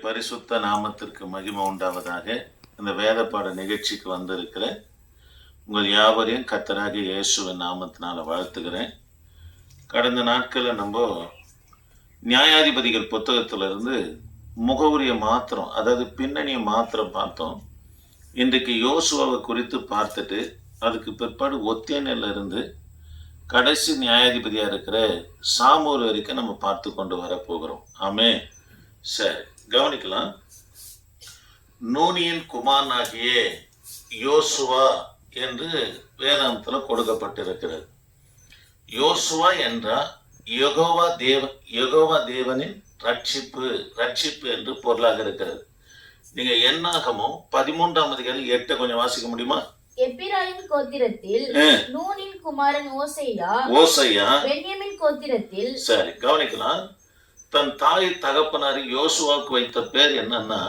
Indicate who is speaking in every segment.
Speaker 1: பரிசுத்த நாமத்திற்கு மகிமை உண்டாவதாக. இந்த வேத பாட நிகழ்ச்சிக்கு வந்திருக்கிற உங்கள் யாவரையும் கர்த்தராகிய இயேசுவின் நாமத்தினால வாழ்த்துகிறேன். கடந்த நாட்களில் நம்ம நியாயாதிபதிகள் புத்தகத்திலிருந்து முகவுரிய மாத்திரம், அதாவது பின்னணியை மாத்திரம் பார்த்தோம். இன்றைக்கு யோசுவாவை குறித்து பார்த்துட்டு அதுக்கு பிற்பாடு ஒத்தியனில் இருந்து கடைசி நியாயாதிபதியாக இருக்கிற சாமுவேல் வரைக்கும் நம்ம பார்த்து கொண்டு வர போகிறோம். ஆமே, சரி, கவனிக்கலாம். நூனியின் குமாரனாகிய யோசுவா என்று வேதாந்தத்தில் கொடுக்கப்பட்டிருக்கிறது. யோசுவா என்றால் யெகோவா தேவனின் ரட்சிப்பு என்று பொருளாக இருக்கிறது. நீங்க என்னாகமும் 13ஆம் அதிகாரம் 8 கொஞ்சம் வாசிக்க முடியுமா?
Speaker 2: எப்பிராயிம் கோத்திரத்தில் நூனின் குமாரன் ஓசையா பென்யமின் கோத்திரத்தில்.
Speaker 1: சரி, கவனிக்கலாம். தன் தாய் தகப்பனாரி யோசுவாவுக்கு வைத்த பேர் என்னன்னா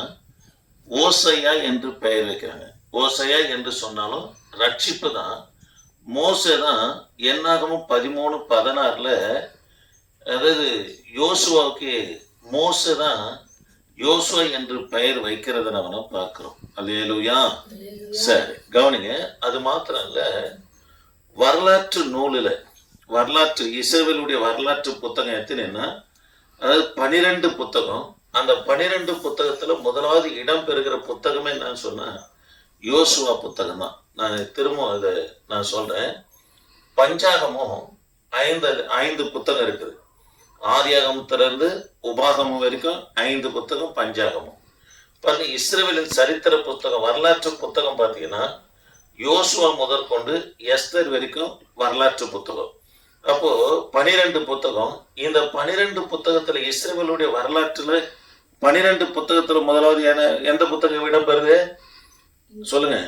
Speaker 1: ஓசையா என்று பெயர் வைக்கிறாங்க. ஓசையா என்று சொன்னாலும் ரட்சிப்பு தான். மோசே தான் என்னாகமும் 13:16 அதாவது யோசுவாவுக்கு மோசே தான் யோசுவா என்று பெயர் வைக்கிறத நம்ம பார்க்கிறோம். அல்லேலூயா. சரி, கவனிங்க. அது மாத்திரம் இல்ல, வரலாற்று நூலில் இஸ்ரவேலுடைய வரலாற்று புத்தகம் எத்தனைன்னா, அதாவது 12 புத்தகம். அந்த 12 புத்தகத்துல முதலாவது இடம் பெறுகிற புத்தகமே நான் சொன்ன யோசுவா புத்தகம் தான். நான் திரும்ப அதை நான் சொல்றேன். பஞ்சாகமும் 5 புத்தகம் இருக்குது. ஆதியாகமத்திலிருந்து உபாகமம் வரைக்கும் 5 புத்தகம் பஞ்சாகமும். பாருங்க, இஸ்ரவேலின் சரித்திர புத்தகம், வரலாற்று புத்தகம் பார்த்தீங்கன்னா யோசுவா முதற்கொண்டு எஸ்தர் வரைக்கும் வரலாற்று புத்தகம். அப்போ 12 புத்தகம். இந்த 12 புத்தகத்துல இஸ்ரவேலுடைய வரலாற்றுல 12 புத்தகத்துல முதலாவது எந்த புத்தகம் இடம் பெறுது சொல்லுங்க?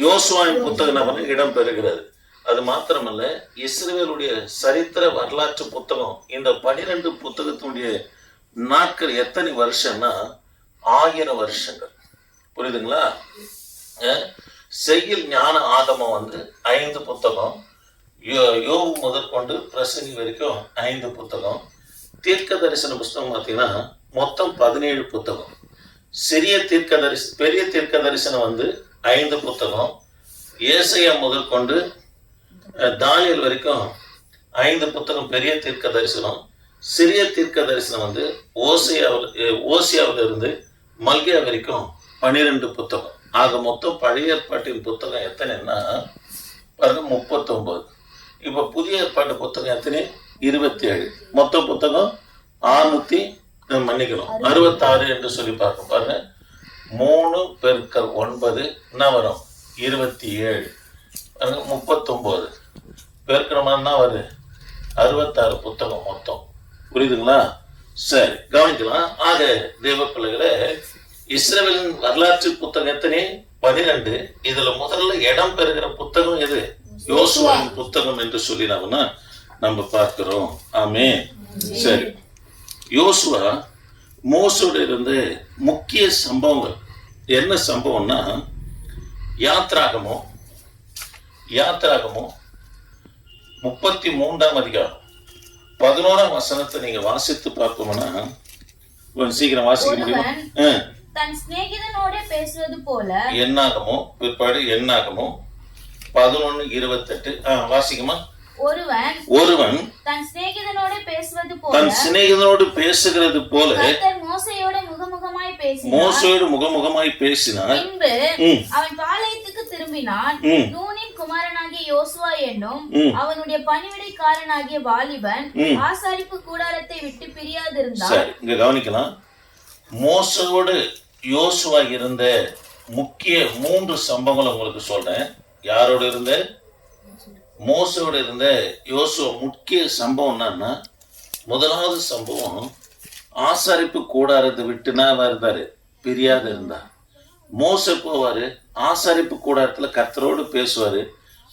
Speaker 1: யோசுவாவின் புத்தகம் இடம் பெறுகிறது. அது மாத்திரமல்ல, இஸ்ரவேலுடைய சரித்திர வரலாற்று புத்தகம். இந்த 12 புத்தகத்தினுடைய நாட்கள் எத்தனை வருஷம்னா 1000 வருஷங்கள். புரியுதுங்களா? செய்யுள் ஞான ஆகமம் 5 புத்தகம். யோபு முதற்கொண்டு பிரசங்கி வரைக்கும் 5 புத்தகம். தீர்க்க தரிசன புத்தகம் பார்த்தீங்கன்னா மொத்தம் 17 புத்தகம். பெரிய தீர்க்க தரிசனம் 5 புத்தகம். ஏசாயா முதற்கொண்டு தானியேல் வரைக்கும் 5 புத்தகம் பெரிய தீர்க்க தரிசனம். சிறிய தீர்க்க தரிசனம் ஓசியாவில இருந்து மல்கியா வரைக்கும் 12 புத்தகம். ஆக மொத்தம் பழைய ஏற்பாட்டின் புத்தகம் எத்தனைன்னா பாருங்க 39. இப்போ புதிய ஏற்பாட்டு புத்தகம் எத்தனை? 27. மொத்த புத்தகம் 66 என்று சொல்லி பார்க்க பாருங்க. 3 × 9 என்ன வரும்? 27. 39 பெருக்கணும்னா வருது 66 புத்தகம் மொத்தம். புரியுதுங்களா? சரி, கவனிக்கலாம். ஆக தேவ பிள்ளைகளே, இஸ்ரவேலின் வரலாற்று புத்தகம் எத்தனை? 12. இதுல முதல்ல இடம் பெறுகிற புத்தகம் எது? யோசுவாவின் புத்தகம் என்று சொல்லி நம்ம பார்க்கிறோம். ஆமே, சரி. யோசுவா மோசோட இருந்து முக்கிய சம்பவங்கள் என்ன சம்பவம்னா, யாத்ராகமோ 33ஆம் அதிகாரம் 11ஆம் வசனத்தை நீங்க வாசித்து பார்ப்போம்னா கொஞ்சம் சீக்கிரம் வாசிக்க முடியுமா?
Speaker 2: தன் சிநேகிதனோட பேசுவது போல.
Speaker 1: என்னாகமோ பிற்பாடு என்னாகமோ 11:28 வாசிக்குமா? ஒருவன்
Speaker 2: தன் சிநேகிதனோடு
Speaker 1: பேசுகிறது போல மோசேயோடு முகமுகமாய் பேசினார்.
Speaker 2: அவன் பாளையத்துக்கு திரும்பினான். நூனின் குமாரனாகிய யோசுவா என்னும் அவனுடைய பணிவிடைக்காரனாகிய வாலிபன் ஆசாரிப்பு கூடாரத்தை விட்டு பிரியாதிருந்தான்.
Speaker 1: இங்க கவனிக்கலாம். மோசேயோடு யோசுவா இருந்த முக்கிய 3 சம்பவங்கள் உங்களுக்கு சொல்றேன். யாரோட இருந்த? மோசோட இருந்த யோசுவா முக்கிய சம்பவம் என்னன்னா, முதலாவது சம்பவம் ஆசாரிப்பு கூடாரத்தை விட்டுனா இருந்தாரு, பிரியாத இருந்தார். மோசே போவாரு, ஆசாரிப்பு கூடாரத்துல கர்த்தரோடு பேசுவாரு,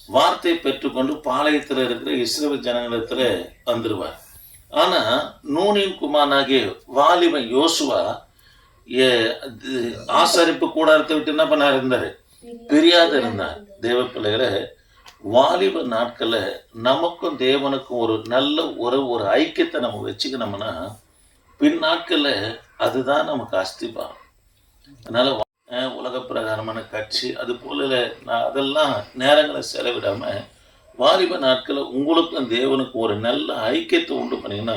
Speaker 1: வார்த்தை பெற்றுக்கொண்டு பாளையத்துல இருக்கிற இஸ்ரவேல் ஜனங்களிடத்துல வந்துருவார். ஆனா நூனின் குமாரனாகிய வாலிபன் யோசுவா ஆசாரிப்பு கூடாரத்தை விட்டு என்ன பண்ண இருந்தாரு? பிரியாத இருந்தார். தேவ பிள்ளைகளை, வாலிப நாட்கள்ல நமக்கும் தேவனுக்கும் ஒரு நல்ல உறவு, ஒரு ஐக்கியத்தை நம்ம வச்சுக்கணும்னா பின் நாட்கள்ல அதுதான் நமக்கு அஸ்திபாரம். அதனால் உலக பிரகாரமான கட்சி அது போல நான் அதெல்லாம் நேரங்களை செலவிடாமல் வாலிப நாட்களை உங்களுக்கும் தேவனுக்கும் ஒரு நல்ல ஐக்கியத்தை உண்டு பண்ணிங்கன்னா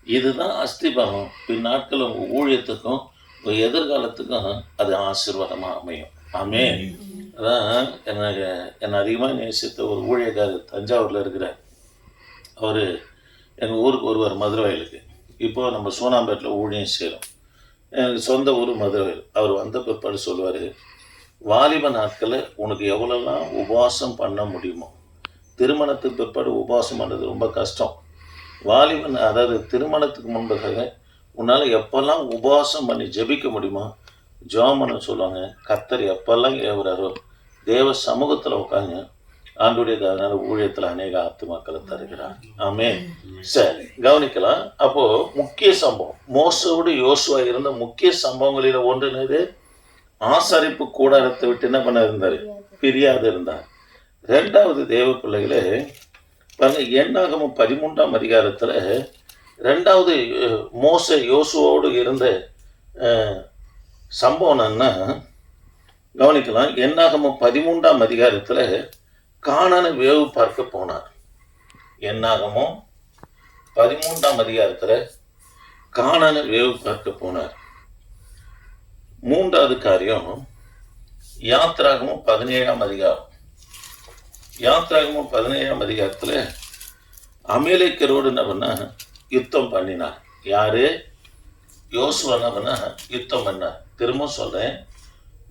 Speaker 1: இதுதான் அஸ்திபாரம். பின் நாட்கள் உங்கள் ஊழியத்துக்கும் உங்கள் எதிர்காலத்துக்கும் அது ஆசீர்வாதமாக அமையும். ஆமென். அதான் என்னை அதிகமாக நேசித்த ஒரு ஊழியக்காரர் தஞ்சாவூரில் இருக்கிறார். அவர் எங்கள் ஊருக்கு வருவார் மதுரவாயிலுக்கு. இப்போது நம்ம சோனாம்பேட்டில் ஊழியம் செய்கிறோம். எனக்கு சொந்த ஊர் மதுரவாயில். அவர் வந்த பிற்பாடு சொல்லுவார், வாலிப நாட்களில் உனக்கு எவ்வளோலாம் உபவாசம் பண்ண முடியுமோ, திருமணத்துக்கு பிற்பாடு உபவாசம் பண்ணுறது ரொம்ப கஷ்டம். வாலிபன் அதாவது திருமணத்துக்கு முன்பதாக உன்னால் எப்போல்லாம் உபவாசம் பண்ணி ஜெபிக்க முடியுமோ ஜெபம் பண்ண சொல்லுவாங்க. கர்த்தர் எப்போல்லாம் ஏவுறாரோ தேவ சமூகத்தில் உட்காந்து ஆண்டுடைய அதனால ஊழியத்தில் அநேக ஆத்துமாக்களை தருகிறார். ஆமென். சரி, கவனிக்கலாம். அப்போது முக்கிய சம்பவம் மோசோடு யோசுவா இருந்த முக்கிய சம்பவங்களில் ஒன்றுனது ஆசாரிப்பு கூடாரத்தை விட்டு என்ன பண்ண இருந்தார்? பிரியாது இருந்தார். ரெண்டாவது தேவ பிள்ளைகளே பாருங்க, என்னாகமம் 13ஆம் அதிகாரத்தில் ரெண்டாவது மோசே யோசுவோடு இருந்த சம்பவம் என்ன கவனிக்கலாம். என்னாகமம் 13ஆம் அதிகாரத்தில் கானானை வேவு பார்க்க போனார். என்னாகமம் 13ஆம் அதிகாரத்தில் கானானை வேவு பார்க்க போனார். மூன்றாவது காரியம் யாத்திராகமம் 17ஆம் அதிகாரம். யாத்திராகமம் 17ஆம் அதிகாரத்தில் அமலேக்கரோடு என்ன பண்ண யுத்தம் பண்ணினார். யாரு? யோசுவா என்ன பண்ண யுத்தம் பண்ணார். திரும்ப சொல்கிறேன்,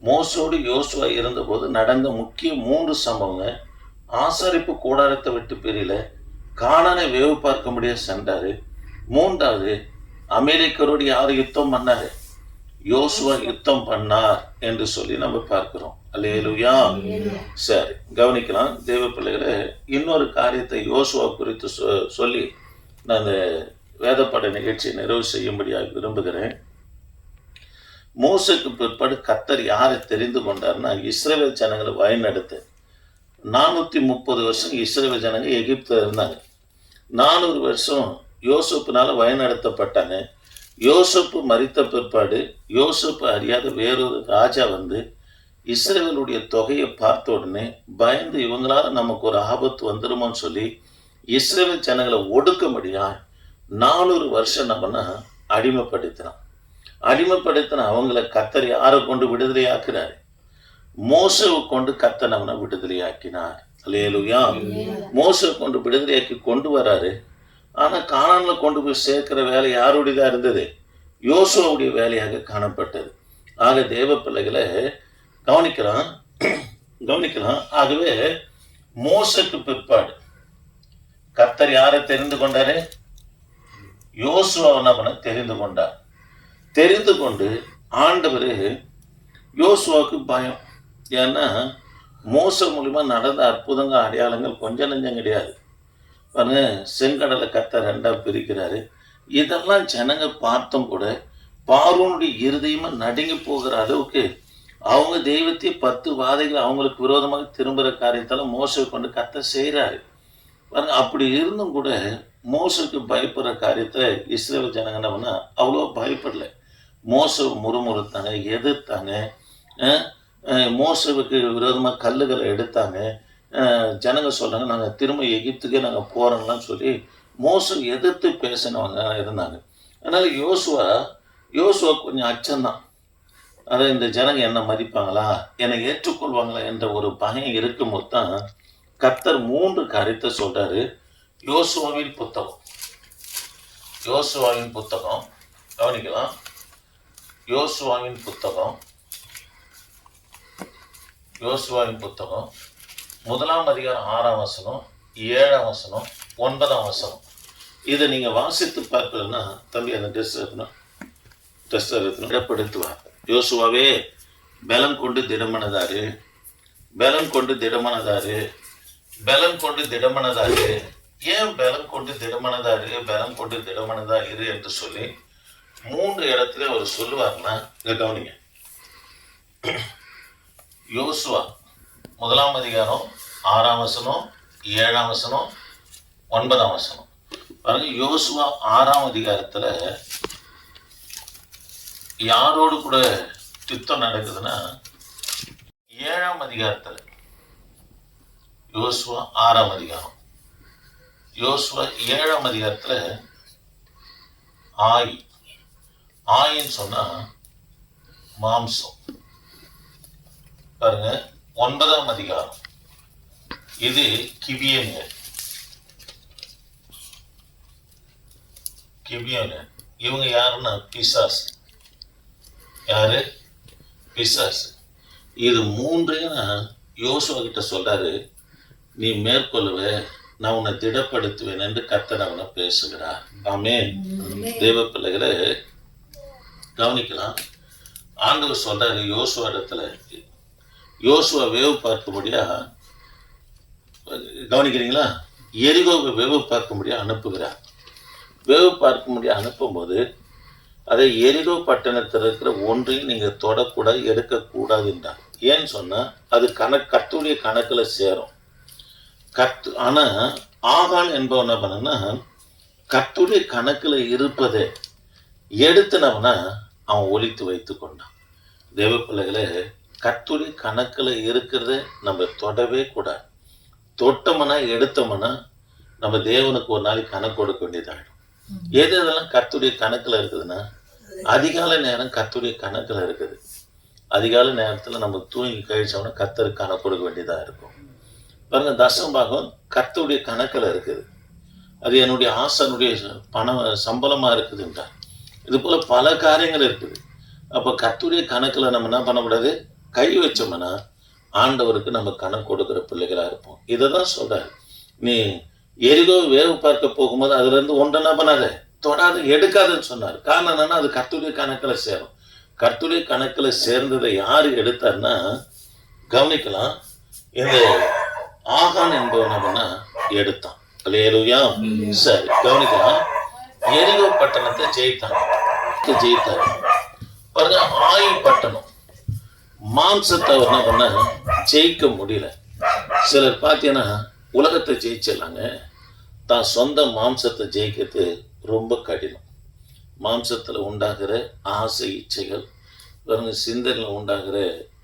Speaker 1: மோசோடு யோசுவா இருந்தபோது நடந்த முக்கிய 3 சம்பவங்கள். ஆசாரிப்பு கூடாரத்தை விட்டு பிரியல, கானானை வேவு பார்க்க முடியாது சென்றார். மூன்றாவது அமெரிக்கரோடு யார் யுத்தம் பண்ணார்? யோசுவா யுத்தம் பண்ணார் என்று சொல்லி நம்ம பார்க்கிறோம். அல்லேலூயா. சரி, கவனிக்கலாம் தேவ பிள்ளைகளை. இன்னொரு காரியத்தை யோசுவா குறித்து சொல்லி நான் அந்த வேதப்பாட நிகழ்ச்சியை நிறைவு செய்யும்படியாக விரும்புகிறேன். மோசேக்கு பிற்பாடு கர்த்தர் யாரை தெரிந்து கொண்டார்னா இஸ்ரவேல் ஜனங்களை வழிநடத்த 430 வருஷம் இஸ்ரவேல் ஜனங்க எகிப்தில் இருந்தாங்க. 400 வருஷம் யோசேப்புனால வழிநடத்தப்பட்டாங்க. யோசேப்பு மரித்த பிற்பாடு யோசேப்பு அறியாத வேறொரு ராஜா வந்து இஸ்ரவேலுடைய தொகையை பார்த்த உடனே பயந்து இவங்களால நமக்கு ஒரு ஆபத்து வந்துடுமோன்னு சொல்லி இஸ்ரவேல் ஜனங்களை ஒடுக்கும்படியா 400 வருஷம் நம்மனா அடிமைப்படுத்தினான். அவங்கள கர்த்தர் யாரை கொண்டு விடுதலையாக்குறாரு? மோசேவை கொண்டு கர்த்தர் நம்மனை விடுதலையாக்கினார். அல்லேலூயா. மோசேவை கொண்டு விடுதலையாக்கி கொண்டு வராரு. ஆனால் கானான்ல கொண்டு போய் சேர்க்கிற வேலை யாருடையதாக இருந்தது? யோசுவாவுடைய வேலையாக காணப்பட்டது. ஆக தேவ பிள்ளைகளை கவனிக்கலாம். ஆகவே மோசேக்கு பிற்பாடு கர்த்தர் யாரை தெரிந்து கொண்டாரு? யோசுவாவை என்ன பண்ண தெரிந்து கொண்டார். தெரிந்து கொண்டு ஆண்டவர் யோசுவாவுக்கு பயம். ஏன்னா மோசே மூலிமா நடந்த அற்புதங்கள் அடையாளங்கள் கொஞ்சம் நெஞ்சம் கிடையாது. பாருங்க, செங்கடலை கர்த்தர் 2ஆ பிரிக்கிறாரு. இதெல்லாம் ஜனங்க பார்த்தும் கூட பார்வோனுடைய இருதயமாக நடுங்கி போகிற அளவுக்கு அவங்க தெய்வத்தை 10 வாதைகள் அவங்களுக்கு விரோதமாக திரும்புகிற காரியத்தால் மோசே கொண்டு கர்த்தர் செய்கிறாரு. பாருங்க, அப்படி இருந்தும் கூட மோசேக்கு பயப்படுற காரியத்தை இஸ்ரவேல் ஜனங்க என்ன பண்ணா அவ்வளோ பயப்படல. மோசே முறுமுறுத்தாங்க, எதிர்த்தாங்க. மோசேவுக்கு விரோதமாக கல்லுகளை எடுத்தாங்க. ஜனங்க சொல்கிறாங்க, நாங்கள் திரும்ப எகிப்துக்கே நாங்கள் போகிறோம்லாம் சொல்லி மோசே எதிர்த்து பேசினவங்க இருந்தாங்க. அதனால் யோசுவா கொஞ்சம் அச்சம்தான். அதை இந்த ஜனங்க என்ன மதிப்பாங்களா, என்னை ஏற்றுக்கொள்வாங்களா என்ற ஒரு பயம் இருக்கும்போது தான் கர்த்தர் 3 காரியத்தை சொல்கிறாரு. யோசுவாவின் புத்தகம் கவனிக்கலாம். யோசுவாவின் புத்தகம் 1ஆம் அதிகாரம் 6ஆம் வசனம், 7ஆம் வசனம், 9ஆம் வசனம். இதை நீங்கள் வாசித்து பார்ப்பதுன்னா தம்பி அந்த ட்ரெஸ் இடப்படுத்துவார். யோசுவாவே பலம் கொண்டு திடமனதாரு, ஏன் பலம் கொண்டு திடமனதா இரு என்று சொல்லி 3 இடத்துல அவர் சொல்லுவார்னா இங்க கவனிங்க. யோசுவா 1ஆம் அதிகாரம் 6ஆம் வசனம், 7ஆம் வசனம், 9ஆம் வசனம். பாருங்க, யோசுவா 6ஆம் அதிகாரத்துல யாரோடு கூட யுத்தம் நடக்குதுன்னா 7ஆம் அதிகாரத்துல, யோசுவா 6ஆம் அதிகாரம், யோசுவா 7ஆம் அதிகாரத்துல ஆயின்னு சொன்னா மாம்சம். பாருங்க 9ஆம் அதிகாரம், இது கிபியோனு. இவங்க யாருன்னா பிசாசு. யாரு? பிசாசு. இது மூன்றையும் யோசுவா கிட்ட சொல்றாரு, நீ மேற்கொள்ளுவே, நான் உன்னை திடப்படுத்துவேன் என்று கர்த்தர் அவனை பேசுகிறார். ஆமென். தேவ பிள்ளைகளை கவனிக்கலாம். ஆண்டவர் சொல்றாரு யோசுவா இடத்துல, யோசுவா வேவு பார்க்கும்படியா, கவனிக்கிறீங்களா, எரிகோவை வேவு பார்க்கும்படியா அனுப்புகிறார். வேவு பார்க்கும்படியா அனுப்பும்போது அதை எரிகோ பட்டணத்தில் இருக்கிற ஒன்றையும் நீங்க தொடக்கூடாது, எடுக்கக்கூடாது என்றார். ஏன்னு சொன்னா அது கர்த்தருடைய கணக்குல சேரும். ஆனா ஆகான் என்பவன் என்ன பண்ணா, கர்த்தருடைய கணக்குல இருப்பதை எடுத்துனவனா அவன் ஒழித்து வைத்து கொண்டான். தேவ பிள்ளைகளே, கர்த்தருடைய கணக்குல இருக்கிறத நம்ம தொடவே கூடாது. தொட்டோம்னா எடுத்தோம்னா நம்ம தேவனுக்கு ஒரு நாளைக்கு கணக்கு கொடுக்க வேண்டியதாயிடும். எதெல்லாம் கர்த்தருடைய கணக்குல இருக்குதுன்னா, அதிகாலை நேரம் கர்த்தருடைய கணக்குல இருக்குது. அதிகாலை நேரத்துல நம்ம தூங்கி கழிச்சோம்னா கர்த்தருக்கு கணக்கு கொடுக்க வேண்டியதா இருக்கும். பாருங்க, தசமபாகம் கர்த்தருடைய கணக்குல இருக்குது. அது என்னுடைய ஆசனுடைய சம்பளமா இருக்குதுன்றார். இது போல பல காரியங்கள் இருக்குது. அப்ப கர்த்தருடைய கணக்குல நம்ம என்ன பண்ணக்கூடாது, கை வச்சோம்னா ஆண்டவருக்கு நம்ம கணக்கு கொடுக்கிற பிள்ளைகளா இருப்போம். இதைதான் சொல்றாரு, நீ எரிகோ வேவு பார்க்க போகும்போது அதுல இருந்து ஒன்றை என்ன பண்ணாத, தொடாது, எடுக்காதுன்னு சொன்னார். காரணம் என்னன்னா அது கர்த்தருடைய கணக்குல சேரும். கர்த்தருடைய கணக்குல சேர்ந்ததை யாரு எடுத்தார்னா, கவனிக்கலாம், இந்த ஆகான் என்பவனா எடுத்தான். அல்லேலூயா. சரி, கவனிக்கலாம், எரிகோ பட்டணத்தை ஜெயித்தார். பாருங்க, ஆயி பட்டணம் மாம்சத்தை அவர் என்ன பண்ண ஜெயிக்க முடியல. சிலர் பார்த்தீங்கன்னா உலகத்தை ஜெயிச்சிடலாங்க, தான் சொந்த மாம்சத்தை ஜெயிக்கிறது ரொம்ப கடினம். மாம்சத்தில் உண்டாகிற ஆசை இச்சைகள், பாருங்க, சிந்தனையில் உண்டாகிற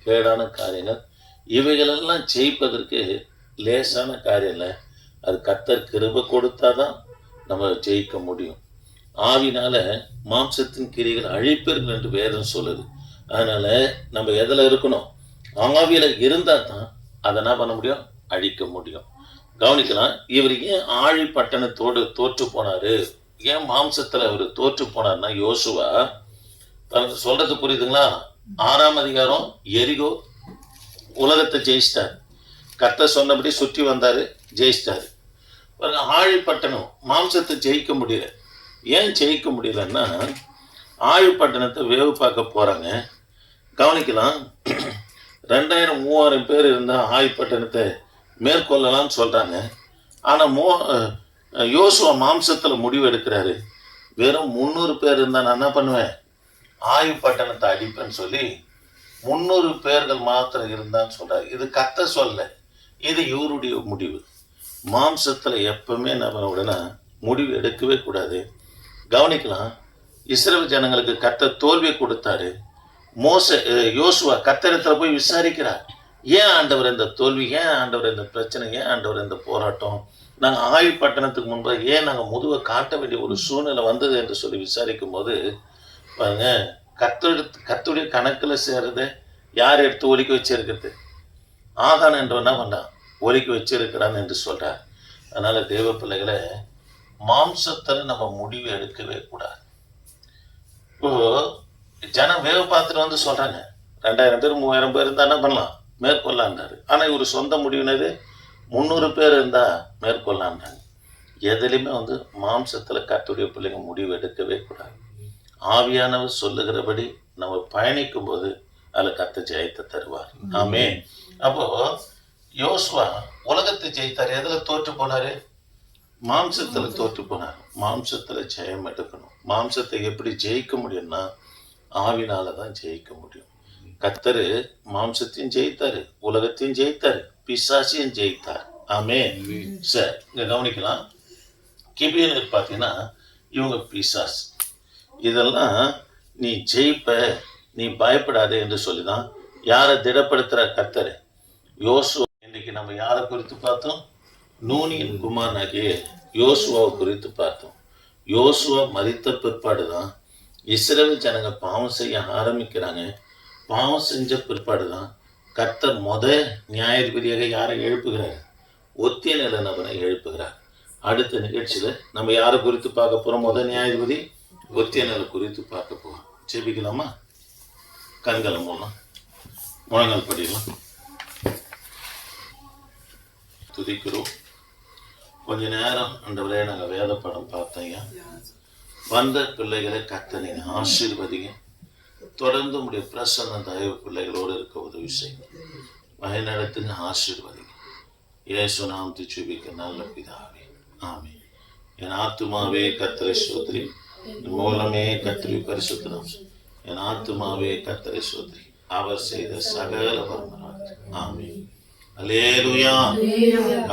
Speaker 1: கேடான காரியங்கள், இவைகளெல்லாம் ஜெயிப்பதற்கு லேசான காரியம் இல்லை. அது கர்த்தர் கிருபை கொடுத்தாதான் நம்ம ஜெயிக்க முடியும். ஆவினால மாம்சத்தின் கிரிகள் அழிப்பீர்கள் என்று வேதம் சொல்லுது. அதனால நம்ம எதில் இருக்கணும், ஆவியில இருந்தால் தான் அதை என்ன பண்ண முடியும், அழிக்க முடியும். கவனிக்கலாம், இவர் ஏன் ஆழி பட்டணத்தோடு தோற்று போனாரு, ஏன் மாம்சத்துல அவர் தோற்று போனார்னா, யோசுவா சொல்றது புரியுதுங்களா? 6ஆம் அதிகாரம், எரிகோ உலகத்தை ஜெயிச்சிட்டார். கர்த்தர் சொன்னபடி சுற்றி வந்தாரு, ஜெயிச்சிட்டாரு. ஆழி பட்டணம் மாம்சத்தை ஜெயிக்க முடியல. ஏன் ஜெயிக்க முடியலன்னா, ஆழி பட்டணத்தை வேவு பார்க்க போறாங்க. கவனிக்கலாம், 2000-3000 பேர் இருந்தா ஆழி பட்டணத்தை மேற்கொள்ளலாம்னு சொல்றாங்க. ஆனா யோசுவா மாம்சத்துல முடிவு எடுக்கிறாரு, வெறும் 300 பேர் இருந்தா நான் என்ன பண்ணுவேன், ஆழி பட்டணத்தை அடிப்பேன்னு சொல்லி 300 பேர்கள் மாத்திரம் இருந்தான்னு சொல்றாரு. இது கர்த்தர் சொல்ல, இது இவருடைய முடிவு. மாம்சத்துல எப்பவுமே நம்ம உடனே முடிவு எடுக்கவே கூடாது. கவனிக்கலாம், இஸ்ரவேல் ஜனங்களுக்கு கர்த்தர் தோல்வியை கொடுத்தாரு. யோசுவா கர்த்தரிடத்துல போய் விசாரிக்கிறார், ஏன் ஆண்டவர் இந்த தோல்வி, ஏன் ஆண்டவர் இந்த பிரச்சனை, ஏன் ஆண்டவர் இந்த போராட்டம், நாங்கள் ஆழி பட்டணத்துக்கு முன்பாக ஏன் நாங்கள் முதுவை காட்ட வேண்டிய ஒரு சூழ்நிலை வந்தது என்று சொல்லி விசாரிக்கும் போது பாருங்க, கர்த்தருடைய கணக்கில் சேர்றதை யார் எடுத்து ஒலிக்க வச்சிருக்கிறது, ஆகான் என்றவன் என்ன பண்ணான், ஒலிக்க வச்சிருக்கிறான் என்று சொல்றார். அதனால தேவ பிள்ளைகளை, மாம்சத்தில் நம்ம முடிவு எடுக்கவே கூடாது. இப்போ ஜனம் வேவு பார்த்துட்டு வந்து சொல்றாங்க, 2000 பேர் 3000 பேர் இருந்தா என்ன பண்ணலாம், மேற்கொள்ளான்றாரு. ஆனா இவர் சொந்த முடிவுனது 300 பேர் இருந்தா மேற்கொள்ளான்றாங்க. எதுலையுமே மாம்சத்துல கர்த்தருடைய பிள்ளைங்க முடிவு எடுக்கவே கூடாது. ஆவியானவர் சொல்லுகிறபடி நம்ம பயணிக்கும் போது அதுல கர்த்தர் ஜெயத்தை தருவார். ஆமென். அப்போ யோசுவா உலகத்தை ஜெயித்தார். எதுல தோற்று போனாரு, மாம்சத்துல தோற்று போனார். மாம்சத்துல ஜெயம் எடுக்கணும். மாம்சத்தை எப்படி ஜெயிக்க முடியும்னா, ஆவினாலதான் ஜெயிக்க முடியும். கர்த்தர் மாம்சத்தையும் ஜெயித்தாரு, உலகத்தையும் ஜெயித்தாரு, பிசாசையும் ஜெயித்தார். ஆமென். சரி, இங்க கவனிக்கலாம், கிபியோனர் பார்த்தீங்கன்னா இவங்க பிசாஸ். இதெல்லாம் நீ ஜெயிப்ப, நீ பயப்படாதே என்று சொல்லிதான் யாரை திடப்படுத்துற கர்த்தர் யோசுவா. இன்னைக்கு நம்ம யாரை குறித்து பார்த்தோம்? நூனின் குமாரனாகிய யோசுவாவை குறித்து பார்த்தோம். யோசுவா மரித்த பிற்பாடு தான் இஸ்ரவேல் ஜனங்க பாவம் செய்ய ஆரம்பிக்கிறாங்க. பாவம் செஞ்ச பிற்பாடு தான் கர்த்தர் நியாயாதிபதியாக யாரை எழுப்புகிறார்? ஒத்திய நில நபரை எழுப்புகிறார். அடுத்த நிகழ்ச்சியில நம்ம யாரை குறித்து பார்க்க போறோம்? நியாயாதிபதி ஒத்திய நில குறித்து பார்க்க போறோம். ஜெபிக்கலாமா? கண்களை மூலம் முழங்கால் படிக்கலாம். துதிக்கிறோம். கொஞ்ச நேரம் ஆண்டவரே நாங்கள் வேத படம் பார்த்தீங்க. வந்த பிள்ளைகளை கர்த்தர் நீங்க ஆசீர்வதிங்க. தொடர்ந்து உடைய பிரசன்ன தயவு பிள்ளைகளோடு இருக்க உதவி செய்யுங்க. வழிநடத்துங்க, ஆசீர்வதிங்க. இயேசு நாமத்தை ஜெபிக்க நல்ல பிதாவே, ஆமென். என் ஆத்துமாவே கர்த்தரை ஸ்தோத்திரி, மூலமே கர்த்தரை பரிசுத்தம். என் ஆத்துமாவே கர்த்தரை ஸ்தோத்திரி, அவர் செய்த சகல பரமராஜ். ஆமென். அல்லேலூயா,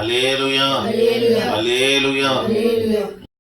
Speaker 1: அல்லேலூயா, அல்லேலூயா.